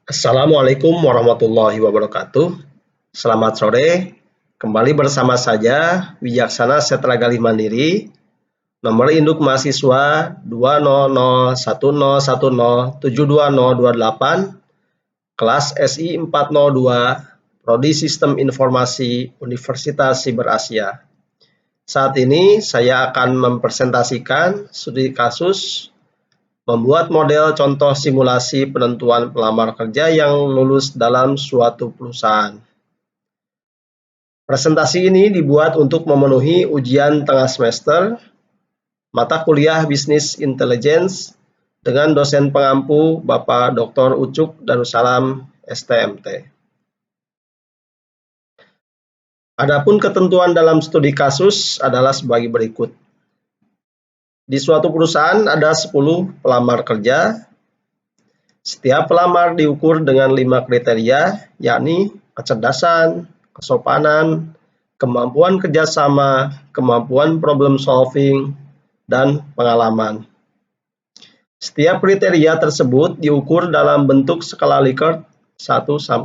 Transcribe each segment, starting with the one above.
Assalamualaikum warahmatullahi wabarakatuh. Selamat sore. Kembali bersama saya Wijaksana Setra Gali Mandiri. Nomor induk mahasiswa 2001010720028, kelas SI 402, Prodi Sistem Informasi Universitas Siber Asia. Saat ini saya akan mempresentasikan studi kasus membuat model contoh simulasi penentuan pelamar kerja yang lulus dalam suatu perusahaan. Presentasi ini dibuat untuk memenuhi ujian tengah semester mata kuliah Bisnis Intelligence dengan dosen pengampu Bapak Dr. Ucuk Darussalam STMT. Adapun ketentuan dalam studi kasus adalah sebagai berikut. Di suatu perusahaan ada 10 pelamar kerja. Setiap pelamar diukur dengan 5 kriteria, yakni kecerdasan, kesopanan, kemampuan kerjasama, kemampuan problem solving, dan pengalaman. Setiap kriteria tersebut diukur dalam bentuk skala Likert 1-5.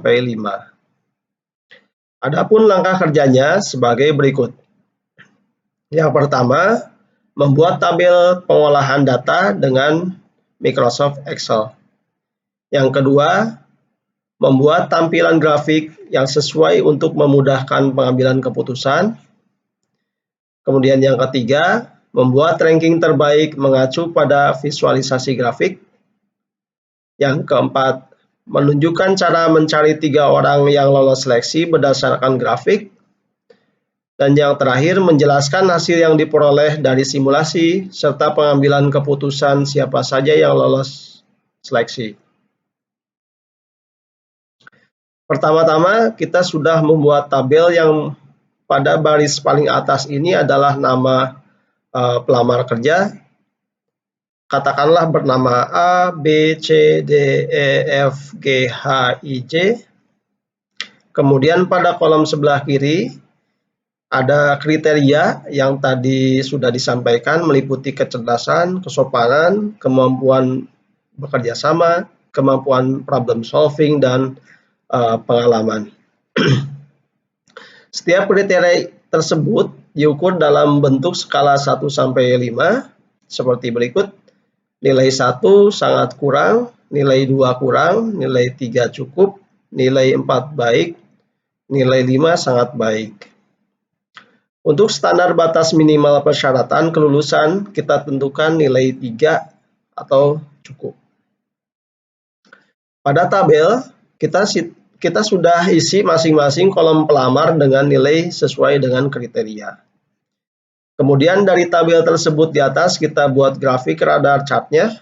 Adapun langkah kerjanya sebagai berikut. Yang pertama, membuat tabel pengolahan data dengan Microsoft Excel. Yang kedua, membuat tampilan grafik yang sesuai untuk memudahkan pengambilan keputusan. Kemudian yang ketiga, membuat ranking terbaik mengacu pada visualisasi grafik. Yang keempat, menunjukkan cara mencari 3 orang yang lolos seleksi berdasarkan grafik. Dan yang terakhir, menjelaskan hasil yang diperoleh dari simulasi serta pengambilan keputusan siapa saja yang lolos seleksi. Pertama-tama, kita sudah membuat tabel yang pada baris paling atas ini adalah nama pelamar kerja. Katakanlah bernama A, B, C, D, E, F, G, H, I, J. Kemudian pada kolom sebelah kiri ada kriteria yang tadi sudah disampaikan, meliputi kecerdasan, kesopanan, kemampuan bekerja sama, kemampuan problem solving, dan pengalaman. Setiap kriteria tersebut diukur dalam bentuk skala 1-5 seperti berikut. Nilai 1 sangat kurang, nilai 2 kurang, nilai 3 cukup, nilai 4 baik, nilai 5 sangat baik. Untuk standar batas minimal persyaratan kelulusan, kita tentukan nilai 3 atau cukup. Pada tabel, kita sudah isi masing-masing kolom pelamar dengan nilai sesuai dengan kriteria. Kemudian dari tabel tersebut di atas kita buat grafik radar chartnya.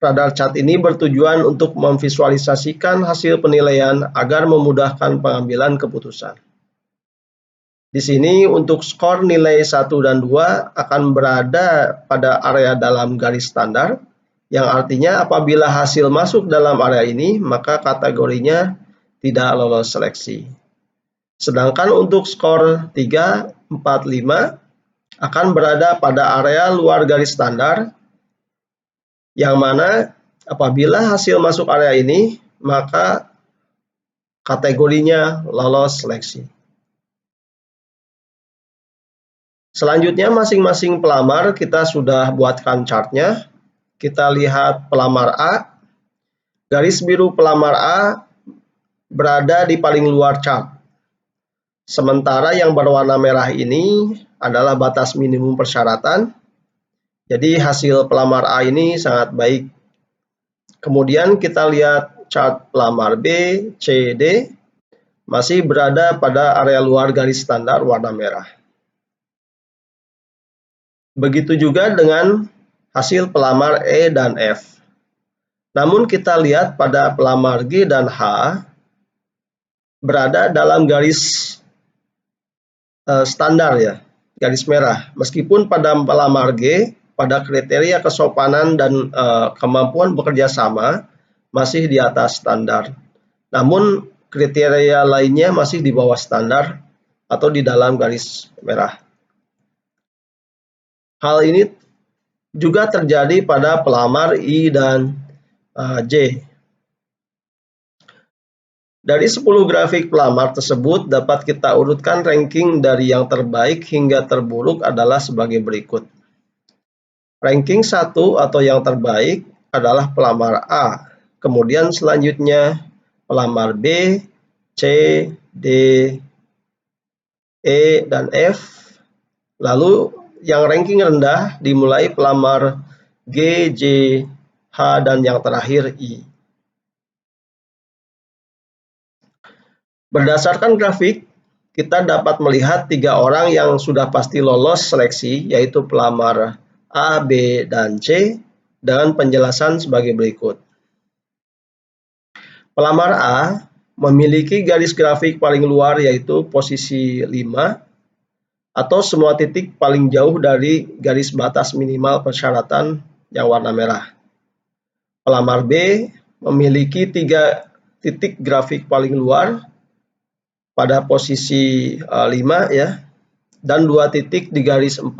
Radar chart ini bertujuan untuk memvisualisasikan hasil penilaian agar memudahkan pengambilan keputusan. Di sini untuk skor nilai 1 dan 2 akan berada pada area dalam garis standar, yang artinya apabila hasil masuk dalam area ini, maka kategorinya tidak lolos seleksi. Sedangkan untuk skor 3, 4, 5 akan berada pada area luar garis standar, yang mana apabila hasil masuk area ini, maka kategorinya lolos seleksi. Selanjutnya masing-masing pelamar kita sudah buatkan chartnya. Kita lihat pelamar A. Garis biru pelamar A berada di paling luar chart. Sementara yang berwarna merah ini adalah batas minimum persyaratan. Jadi hasil pelamar A ini sangat baik. Kemudian kita lihat chart pelamar B, C, D masih berada pada area luar garis standar warna merah. Begitu juga dengan hasil pelamar E dan F. Namun kita lihat pada pelamar G dan H berada dalam garis standar ya, garis merah. Meskipun pada pelamar G pada kriteria kesopanan dan kemampuan bekerja sama masih di atas standar. Namun kriteria lainnya masih di bawah standar atau di dalam garis merah. Hal ini juga terjadi pada pelamar I dan J. Dari 10 grafik pelamar tersebut dapat kita urutkan ranking dari yang terbaik hingga terburuk adalah sebagai berikut. Ranking 1 atau yang terbaik adalah pelamar A. Kemudian selanjutnya pelamar B, C, D, E, dan F. Lalu yang ranking rendah dimulai pelamar G, J, H, dan yang terakhir I. Berdasarkan grafik, kita dapat melihat 3 orang yang sudah pasti lolos seleksi, yaitu pelamar A, B, dan C, dengan penjelasan sebagai berikut. Pelamar A memiliki garis grafik paling luar yaitu posisi 5, atau semua titik paling jauh dari garis batas minimal persyaratan yang warna merah. Pelamar B memiliki 3 titik grafik paling luar pada posisi 5 ya, dan 2 titik di garis 4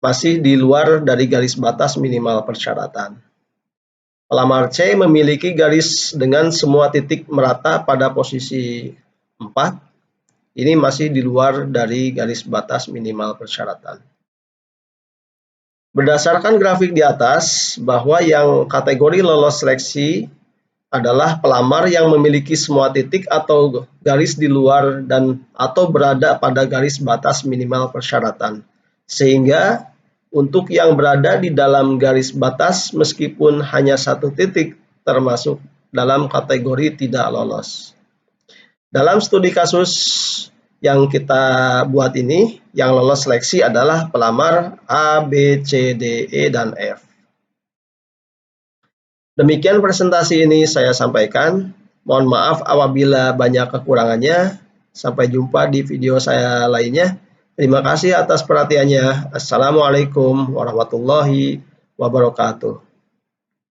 masih di luar dari garis batas minimal persyaratan. Pelamar C memiliki garis dengan semua titik merata pada posisi 4. Ini masih di luar dari garis batas minimal persyaratan. Berdasarkan grafik di atas, bahwa yang kategori lolos seleksi adalah pelamar yang memiliki semua titik atau garis di luar dan atau berada pada garis batas minimal persyaratan. Sehingga untuk yang berada di dalam garis batas meskipun hanya 1 titik termasuk dalam kategori tidak lolos. Dalam studi kasus yang kita buat ini, yang lolos seleksi adalah pelamar A, B, C, D, E, dan F. Demikian presentasi ini saya sampaikan. Mohon maaf apabila banyak kekurangannya. Sampai jumpa di video saya lainnya. Terima kasih atas perhatiannya. Assalamualaikum warahmatullahi wabarakatuh.